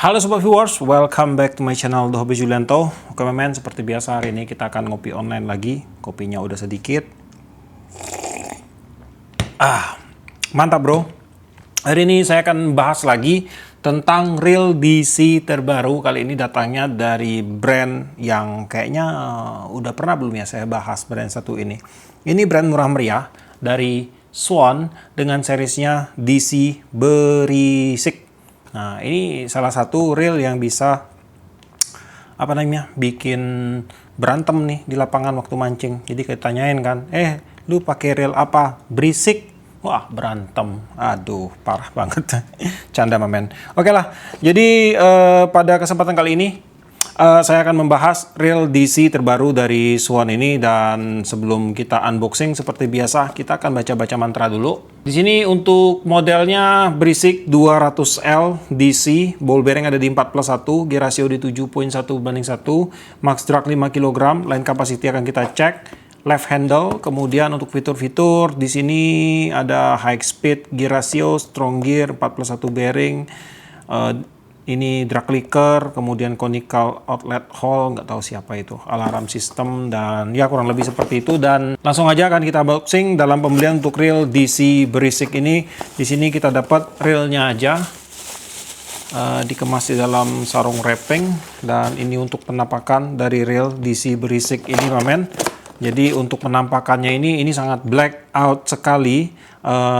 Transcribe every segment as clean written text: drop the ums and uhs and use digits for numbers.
Halo Sobat Viewers, welcome back to my channel The Hobby Julianto. Oke men, seperti biasa hari ini kita akan ngopi online lagi. Kopinya udah sedikit. Mantap bro. Hari ini saya akan bahas lagi tentang reel DC terbaru. Kali ini datangnya dari brand yang kayaknya udah pernah belum ya saya bahas brand satu ini. Ini brand murah meriah dari Swan dengan seriesnya DC Berisik. Nah, ini salah satu reel yang bisa bikin berantem nih di lapangan waktu mancing. Jadi kayak tanyain kan, lu pakai reel apa? Berisik. Wah, berantem. Aduh, parah banget. Canda men. Oke lah. Jadi pada kesempatan kali ini saya akan membahas reel DC terbaru dari Swan ini, dan sebelum kita unboxing seperti biasa kita akan baca-baca mantra dulu. Di sini untuk modelnya Berisik 200L DC, ball bearing ada di 4+1, gear ratio di 7.1/1, max drag 5 kg, line capacity akan kita cek, left handle. Kemudian untuk fitur-fitur di sini ada high speed, gear ratio, strong gear, 4+1 bearing, ini drag clicker, kemudian conical outlet hole, nggak tahu siapa itu, alarm system, dan ya kurang lebih seperti itu. Dan langsung aja akan kita unboxing dalam pembelian untuk reel DC Berisik ini. Di sini kita dapat reelnya aja, dikemas di dalam sarung wrapping, dan ini untuk penampakan dari reel DC Berisik ini men. Jadi untuk penampakannya ini sangat black out sekali,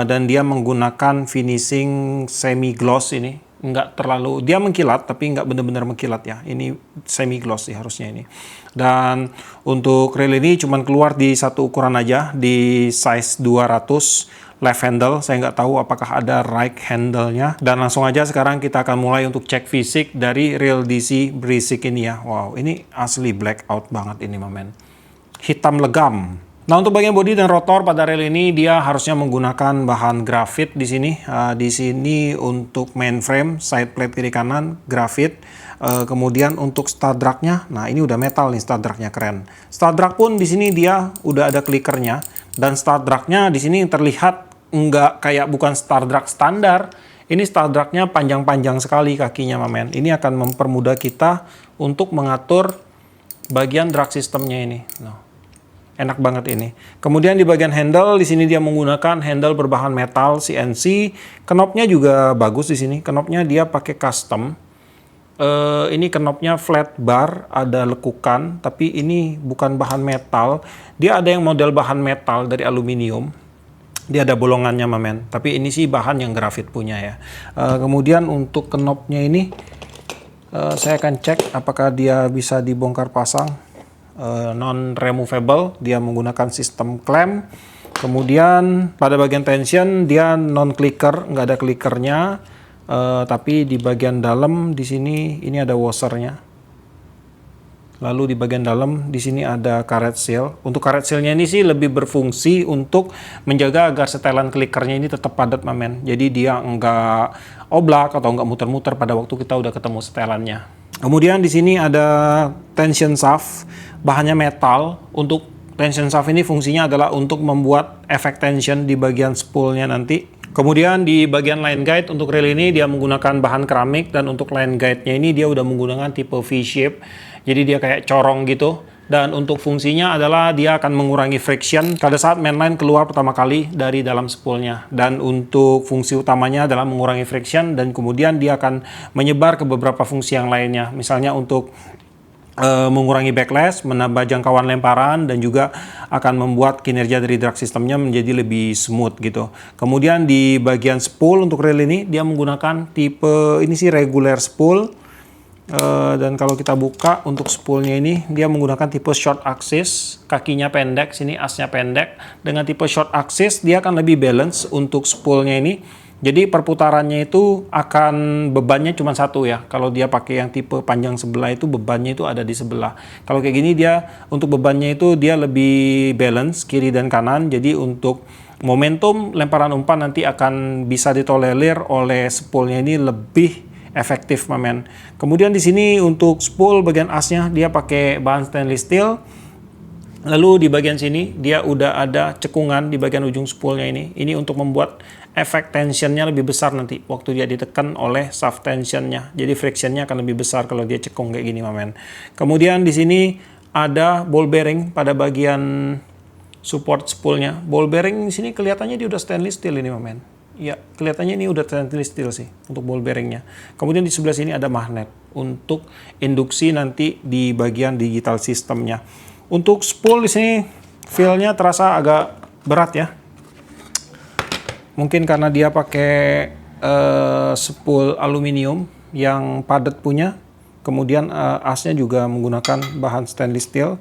dan dia menggunakan finishing semi gloss ini. Nggak terlalu, dia mengkilat tapi nggak benar-benar mengkilat ya, ini semi gloss sih harusnya ini. Dan untuk reel ini cuman keluar di satu ukuran aja, di size 200 left handle. Saya nggak tahu apakah ada right handle-nya. Dan langsung aja sekarang kita akan mulai untuk cek fisik dari reel DC Berisik ini ya. Wow, ini asli black out banget ini men, hitam legam. Nah, untuk bagian bodi dan rotor pada reel ini dia harusnya menggunakan bahan grafit di sini. Di sini untuk mainframe, side plate kiri kanan grafit. Kemudian untuk star drag-nya, nah ini udah metal nih, star drag-nya keren. Star drag pun di sini dia udah ada clickernya, dan star drag-nya di sini terlihat nggak kayak, bukan star drag standar. Ini star drag-nya panjang-panjang sekali kakinya men. Ini akan mempermudah kita untuk mengatur bagian drag sistemnya ini. Nah, enak banget ini. Kemudian di bagian handle, di sini dia menggunakan handle berbahan metal CNC. Knopnya juga bagus di sini. Knopnya dia pakai custom. Ini knopnya flat bar, ada lekukan, tapi ini bukan bahan metal. Dia ada yang model bahan metal dari aluminium. Dia ada bolongannya men. Tapi ini sih bahan yang grafit punya ya. Kemudian untuk knopnya ini, saya akan cek apakah dia bisa dibongkar pasang. Non removable, dia menggunakan sistem klem. Kemudian pada bagian tension dia non clicker, nggak ada clickernya, tapi di bagian dalam di sini ini ada washernya. Lalu di bagian dalam di sini ada karet seal. Untuk karet sealnya ini sih lebih berfungsi untuk menjaga agar setelan clickernya ini tetap padat men. Jadi dia nggak oblak atau nggak muter-muter pada waktu kita udah ketemu setelannya. Kemudian di sini ada tension shaft, bahannya metal. Untuk tension shaft ini fungsinya adalah untuk membuat efek tension di bagian spoolnya nanti. Kemudian di bagian line guide untuk reel ini dia menggunakan bahan keramik, dan untuk line guide-nya ini dia udah menggunakan tipe V-shape. Jadi dia kayak corong gitu. Dan untuk fungsinya adalah dia akan mengurangi friction pada saat mainline keluar pertama kali dari dalam spoolnya. Dan untuk fungsi utamanya adalah mengurangi friction, dan kemudian dia akan menyebar ke beberapa fungsi yang lainnya. Misalnya untuk mengurangi backlash, menambah jangkauan lemparan, dan juga akan membuat kinerja dari drag sistemnya menjadi lebih smooth gitu. Kemudian di bagian spool untuk reel ini dia menggunakan tipe ini sih regular spool. Dan kalau kita buka untuk spoolnya ini dia menggunakan tipe short axis, kakinya pendek, sini asnya pendek. Dengan tipe short axis dia akan lebih balance untuk spoolnya ini. Jadi perputarannya itu akan, bebannya cuma satu ya. Kalau dia pakai yang tipe panjang sebelah itu bebannya itu ada di sebelah. Kalau kayak gini dia untuk bebannya itu dia lebih balance kiri dan kanan. Jadi untuk momentum lemparan umpan nanti akan bisa ditolerir oleh spoolnya ini lebih efektif men. Kemudian di sini untuk spool bagian asnya dia pakai bahan stainless steel. Lalu di bagian sini dia udah ada cekungan di bagian ujung spoolnya ini. Ini untuk membuat efek tensionnya lebih besar nanti waktu dia ditekan oleh shaft tensionnya. Jadi frictionnya akan lebih besar kalau dia cekung kayak gini, mamen. Kemudian di sini ada ball bearing pada bagian support spoolnya. Ball bearing di sini kelihatannya dia udah stainless steel ini, mamen. Ya, kelihatannya ini udah stainless steel sih untuk ball bearingnya. Kemudian di sebelah sini ada magnet untuk induksi nanti di bagian digital sistemnya. Untuk spool di sini feel-nya terasa agak berat ya. Mungkin karena dia pakai spool aluminium yang padat punya. Kemudian asnya juga menggunakan bahan stainless steel.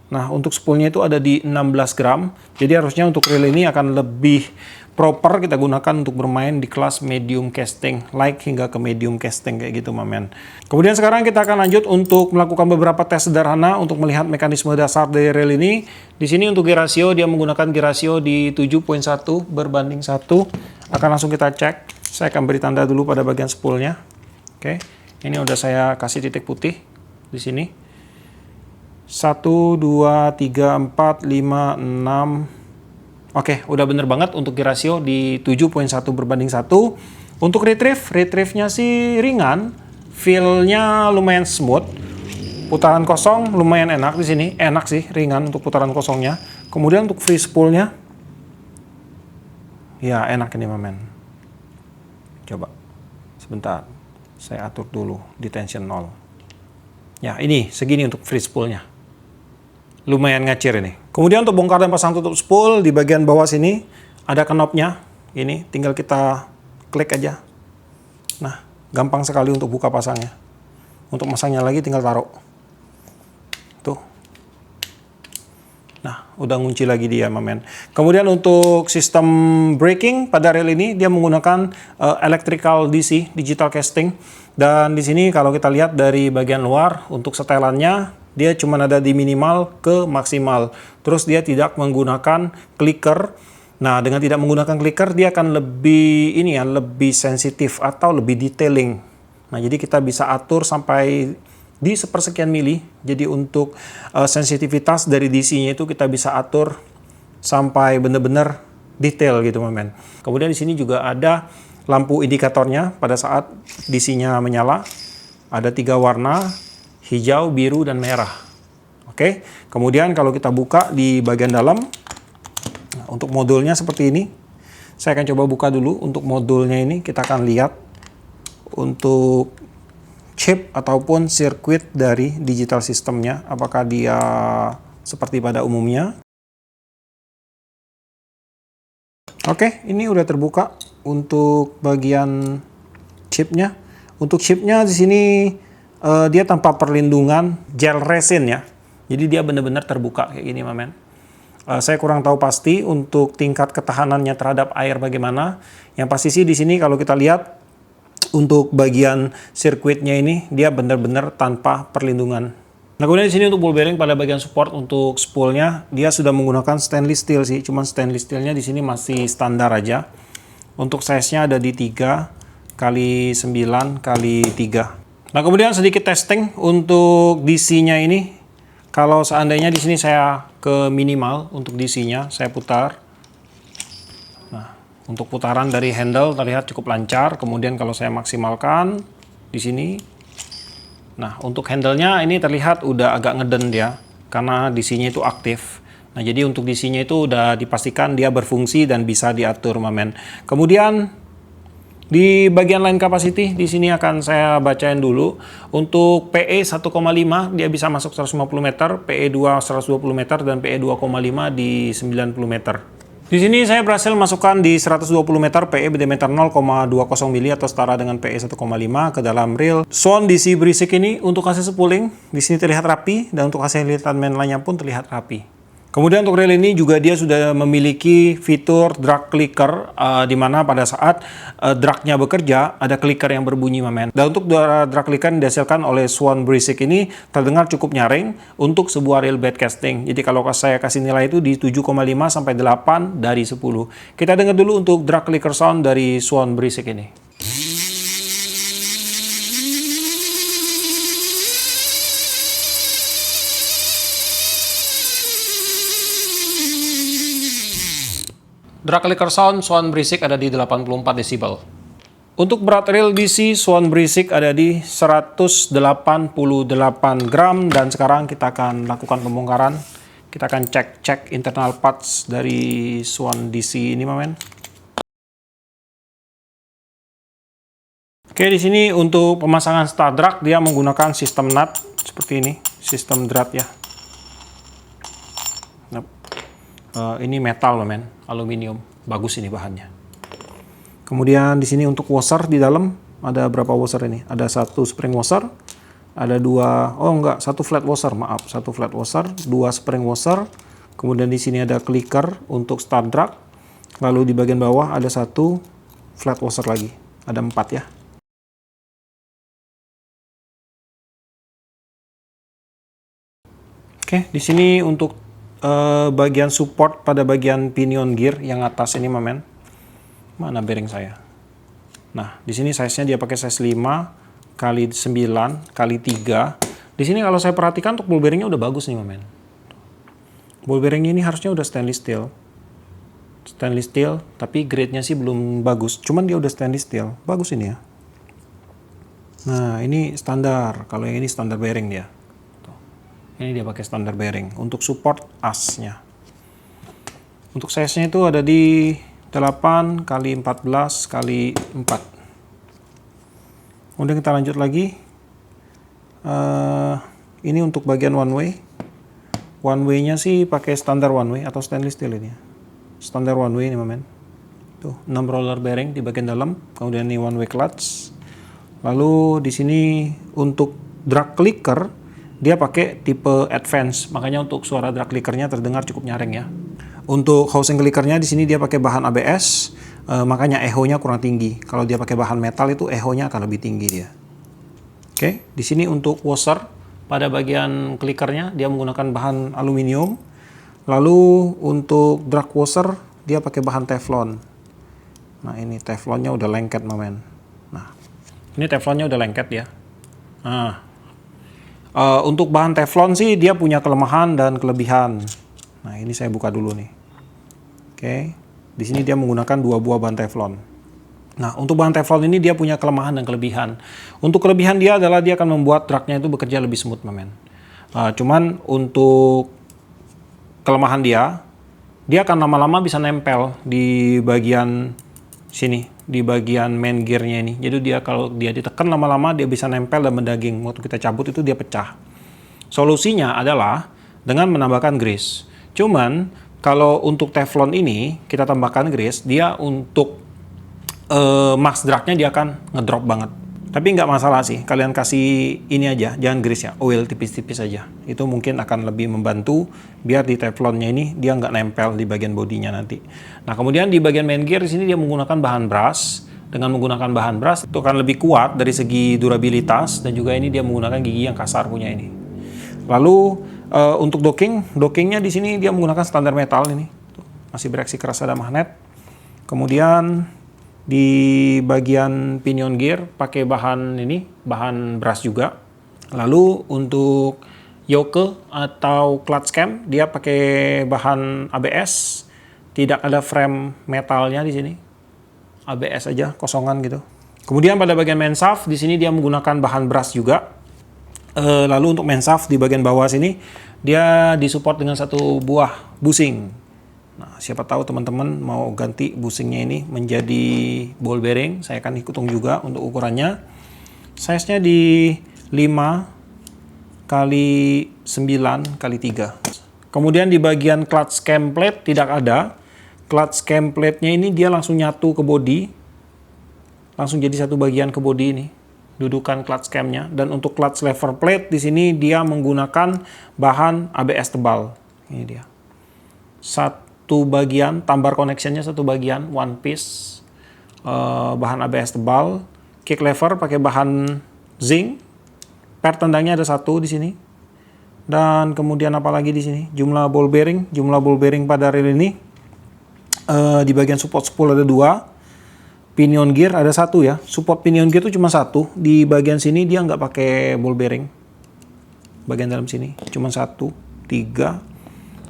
Nah, untuk spoolnya itu ada di 16 gram. Jadi harusnya untuk reel ini akan lebih proper kita gunakan untuk bermain di kelas medium casting, light hingga ke medium casting kayak gitu, mamen. Kemudian sekarang kita akan lanjut untuk melakukan beberapa tes sederhana untuk melihat mekanisme dasar dari reel ini. Di sini untuk gear ratio dia menggunakan gear ratio di 7.1 berbanding 1. Akan langsung kita cek. Saya akan beri tanda dulu pada bagian spoolnya. Oke, ini udah saya kasih titik putih di sini. 1, 2, 3, 4, 5, 6. Oke, udah bener banget untuk gear ratio di 7.1 berbanding 1. Untuk retrieve-nya sih ringan, feel-nya lumayan smooth. Putaran kosong lumayan enak di sini, enak sih, ringan untuk putaran kosongnya. Kemudian untuk free spool-nya, ya enak ini, mamen. Coba, sebentar, saya atur dulu di tension 0. Ya, ini segini untuk free spool-nya. Lumayan ngacir ini. Kemudian untuk bongkar dan pasang tutup spool di bagian bawah sini ada knopnya. Ini tinggal kita klik aja. Nah, gampang sekali untuk buka pasangnya. Untuk masangnya lagi tinggal taruh. Tuh. Nah, udah ngunci lagi dia, mamen. Kemudian untuk sistem braking pada reel ini dia menggunakan electrical DC, digital casting. Dan di sini kalau kita lihat dari bagian luar untuk setelannya dia cuma ada di minimal ke maksimal. Terus dia tidak menggunakan clicker. Nah, dengan tidak menggunakan clicker dia akan lebih lebih sensitif atau lebih detailing. Nah, jadi kita bisa atur sampai di sepersekian mili. Jadi untuk sensitivitas dari DC-nya itu kita bisa atur sampai benar-benar detail gitu, mamen. Kemudian di sini juga ada lampu indikatornya pada saat DC-nya menyala. Ada 3 warna, hijau, biru, dan merah. Oke, kemudian kalau kita buka di bagian dalam, nah, untuk modulnya seperti ini. Saya akan coba buka dulu untuk modulnya ini. Kita akan lihat untuk chip ataupun sirkuit dari digital sistemnya. Apakah dia seperti pada umumnya. Oke, ini udah terbuka untuk bagian chipnya. Untuk chipnya di sini dia tanpa perlindungan gel resin ya. Jadi dia benar-benar terbuka kayak gini, mamen. Saya kurang tahu pasti untuk tingkat ketahanannya terhadap air bagaimana. Yang pasti sih di sini kalau kita lihat untuk bagian sirkuitnya ini dia benar-benar tanpa perlindungan. Nah, kemudian di sini untuk ball bearing pada bagian support untuk spoolnya dia sudah menggunakan stainless steel sih. Cuman stainless steelnya di sini masih standar aja. Untuk size-nya ada di 3 kali 9 kali 3. Nah, kemudian sedikit testing untuk DC-nya ini. Kalau seandainya di sini saya ke minimal untuk DC-nya, saya putar. Nah, untuk putaran dari handle terlihat cukup lancar. Kemudian kalau saya maksimalkan di sini. Nah, untuk handle-nya ini terlihat udah agak ngeden dia karena DC-nya itu aktif. Nah, jadi untuk DC-nya itu udah dipastikan dia berfungsi dan bisa diatur, mamen. Kemudian di bagian line capacity, di sini akan saya bacain dulu. Untuk PE 1,5 dia bisa masuk 150 meter, PE 2 120 meter, dan PE 2,5 di 90 meter. Di sini saya berhasil masukkan di 120 meter PE berdiameter 0,20 mili atau setara dengan PE 1,5 ke dalam reel Swan DC berisik ini. Untuk AC spooling di sini terlihat rapi dan untuk AC lilitan mainline-nya pun terlihat rapi. Kemudian untuk reel ini juga dia sudah memiliki fitur drag clicker di mana pada saat dragnya bekerja ada clicker yang berbunyi, mamen. Dan untuk drag clicker yang dihasilkan oleh Swan Berisik ini terdengar cukup nyaring untuk sebuah reel bed casting. Jadi kalau saya kasih nilai itu di 7,5 sampai 8 dari 10. Kita dengar dulu untuk drag clicker sound dari Swan Berisik ini. Drag clicker sound Swan berisik ada di 84 desibel. Untuk berat reel DC Swan berisik ada di 188 gram, dan sekarang kita akan lakukan pembongkaran. Kita akan cek internal parts dari Swan DC ini, men. Oke, di sini untuk pemasangan star drag dia menggunakan sistem nut seperti ini, sistem drat ya. Ini metal, men, aluminium, bagus ini bahannya. Kemudian di sini untuk washer di dalam ada berapa washer ini? Ada satu spring washer, ada dua, satu flat washer, maaf, satu flat washer, dua spring washer. Kemudian di sini ada clicker untuk star drag. Lalu di bagian bawah ada satu flat washer lagi, ada 4 ya. Oke, di sini untuk bagian support pada bagian pinion gear yang atas ini, men. Mana bearing saya? Nah, di sini size-nya dia pakai size 5 kali 9 kali 3. Di sini kalau saya perhatikan untuk ball bearingnya udah bagus nih, men. Ball bearing ini harusnya udah stainless steel. Stainless steel, tapi grade-nya sih belum bagus. Cuman dia udah stainless steel. Bagus ini ya. Nah, ini standar. Kalau yang ini standar bearing dia. Ini dia pakai standar bearing untuk support asnya. Untuk size-nya itu ada di 8 kali 14 kali 4. Kemudian kita lanjut lagi. Ini untuk bagian one way. One way-nya sih pakai standar one way atau stainless steel ini. Standar one way ini, men. Tuh, 6 roller bearing di bagian dalam. Kemudian ini one way clutch. Lalu di sini untuk drag clicker dia pakai tipe advance, makanya untuk suara drag clickernya terdengar cukup nyaring ya. Untuk housing clickernya di sini dia pakai bahan ABS, makanya echo-nya kurang tinggi. Kalau dia pakai bahan metal itu echo-nya akan lebih tinggi dia. Oke, di sini untuk washer pada bagian clickernya dia menggunakan bahan aluminium. Lalu untuk drag washer dia pakai bahan teflon. Nah, ini teflonnya udah lengket, men. Nah, ini teflonnya udah lengket ya. Nah, untuk bahan teflon sih dia punya kelemahan dan kelebihan. Nah, ini saya buka dulu nih. Oke, di sini dia menggunakan 2 buah bahan teflon. Nah, untuk bahan teflon ini dia punya kelemahan dan kelebihan. Untuk kelebihan dia adalah dia akan membuat dragnya itu bekerja lebih smooth, men. Cuman untuk kelemahan dia akan lama-lama bisa nempel di bagian sini, di bagian main gearnya ini. Jadi dia kalau dia ditekan lama-lama dia bisa nempel dan mendaging. Waktu kita cabut itu dia pecah. Solusinya adalah dengan menambahkan grease. Cuman kalau untuk teflon ini kita tambahkan grease, dia untuk max drag-nya dia akan ngedrop banget. Tapi nggak masalah sih, kalian kasih ini aja, jangan grease ya, oil tipis-tipis aja. Itu mungkin akan lebih membantu biar di teflonnya ini dia nggak nempel di bagian bodinya nanti. Nah, kemudian di bagian main gear di sini dia menggunakan bahan brass. Dengan menggunakan bahan brass itu akan lebih kuat dari segi durabilitas, dan juga ini dia menggunakan gigi yang kasar punya ini. Lalu untuk dockingnya di sini dia menggunakan standar metal ini. Masih bereaksi keras, ada magnet. Kemudian di bagian pinion gear pakai bahan ini, bahan brass juga. Lalu untuk yoke atau clutch cam dia pakai bahan ABS. Tidak ada frame metalnya di sini. ABS aja, kosongan gitu. Kemudian pada bagian main shaft di sini dia menggunakan bahan brass juga. Lalu untuk main shaft di bagian bawah sini dia disupport dengan satu buah bushing. Nah, siapa tahu teman-teman mau ganti bushingnya ini menjadi ball bearing, saya akan hitung juga untuk ukurannya. Size-nya di 5 kali 9 kali 3. Kemudian di bagian clutch cam plate tidak ada. Clutch cam plate-nya ini dia langsung nyatu ke body. Langsung jadi satu bagian ke body ini. Dudukan clutch cam-nya. Dan untuk clutch lever plate di sini dia menggunakan bahan ABS tebal. Ini dia. Satu bagian, tambar connection-nya satu bagian, one piece, bahan ABS tebal. Kick lever pakai bahan zinc. Per tendangnya ada satu di sini. Dan kemudian apa lagi di sini? Jumlah ball bearing pada reel ini di bagian support spool ada 2. Pinion gear ada 1 ya. Support pinion gear itu cuma 1. Di bagian sini dia nggak pakai ball bearing. Bagian dalam sini cuma 1, 3.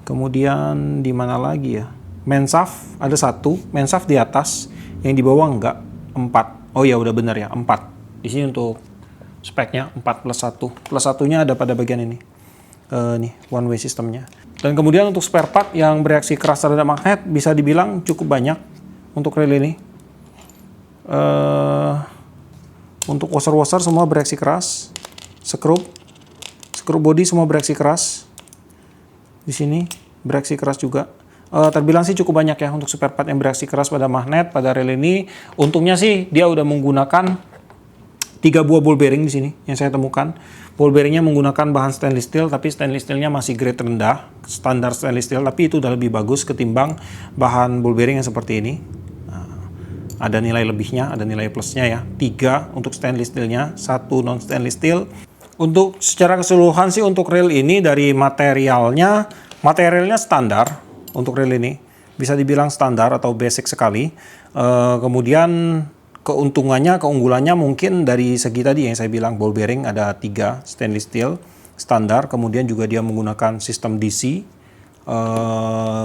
Kemudian di mana lagi ya? Mensaf ada 1, mensaf di atas, yang di bawah enggak, 4. Oh ya udah benar ya, 4. Di sini untuk speknya 4 plus 1. Plus 1-nya ada pada bagian ini. Nih, one way sistemnya. Dan kemudian untuk spare part yang bereaksi keras terhadap magnet bisa dibilang cukup banyak untuk rel ini. Untuk washer-washer semua bereaksi keras. Skrup body semua bereaksi keras. Di sini bereaksi keras juga. Terbilang sih cukup banyak ya untuk spare part yang bereaksi keras pada magnet, pada rel ini. Untungnya sih dia udah menggunakan 3 buah ball bearing di sini yang saya temukan. Ball bearingnya menggunakan bahan stainless steel, tapi stainless steelnya masih grade rendah, standar stainless steel, tapi itu udah lebih bagus ketimbang bahan ball bearing yang seperti ini. Nah, ada nilai lebihnya, ada nilai plusnya ya. 3 untuk stainless steelnya, 1 non stainless steel. Untuk secara keseluruhan sih untuk rel ini dari materialnya standar untuk rel ini. Bisa dibilang standar atau basic sekali. Kemudian keunggulannya mungkin dari segi tadi yang saya bilang, ball bearing ada 3 stainless steel standar, kemudian juga dia menggunakan sistem DC,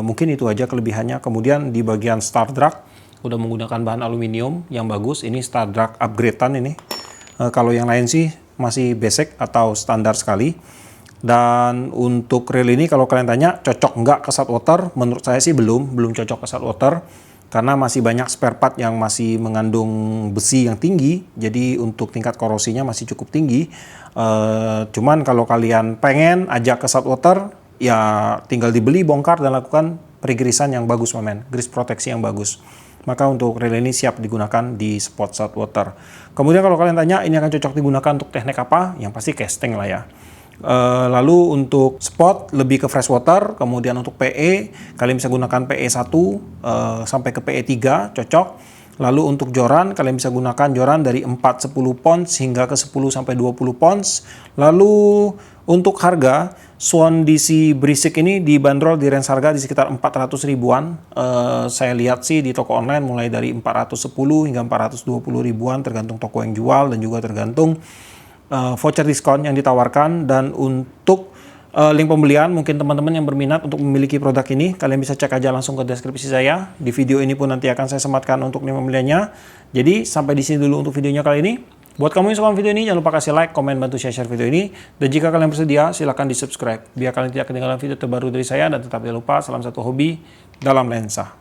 mungkin itu aja kelebihannya. Kemudian di bagian star drag udah menggunakan bahan aluminium yang bagus, ini star drag upgradean ini. Kalau yang lain sih masih basic atau standar sekali. Dan untuk rel ini kalau kalian tanya cocok nggak ke saltwater, menurut saya sih belum cocok ke saltwater. Karena masih banyak spare part yang masih mengandung besi yang tinggi, jadi untuk tingkat korosinya masih cukup tinggi. Cuman kalau kalian pengen ajak ke saltwater, ya tinggal dibeli, bongkar, dan lakukan pergirisan yang bagus, mamen, grease proteksi yang bagus. Maka untuk rel ini siap digunakan di spot saltwater. Kemudian kalau kalian tanya ini akan cocok digunakan untuk teknik apa, yang pasti casting lah ya. Lalu untuk spot lebih ke freshwater, kemudian untuk PE kalian bisa gunakan PE 1 sampai ke PE 3 cocok. Lalu untuk joran kalian bisa gunakan joran dari 4-10 pounds hingga ke 10 sampai 20 pounds. Lalu untuk harga Swan DC Brisik ini dibanderol di range harga di sekitar 400 ribuan. Saya lihat sih di toko online mulai dari 410 hingga 420 ribuan tergantung toko yang jual dan juga tergantung voucher diskon yang ditawarkan. Dan untuk link pembelian, mungkin teman-teman yang berminat untuk memiliki produk ini, kalian bisa cek aja langsung ke deskripsi saya. Di video ini pun nanti akan saya sematkan untuk link pembeliannya. Jadi sampai di sini dulu untuk videonya kali ini. Buat kamu yang suka video ini, jangan lupa kasih like, komen, bantu share video ini. Dan jika kalian bersedia, silahkan di subscribe biar kalian tidak ketinggalan video terbaru dari saya. Dan tetap jangan lupa, salam satu hobi dalam lensa.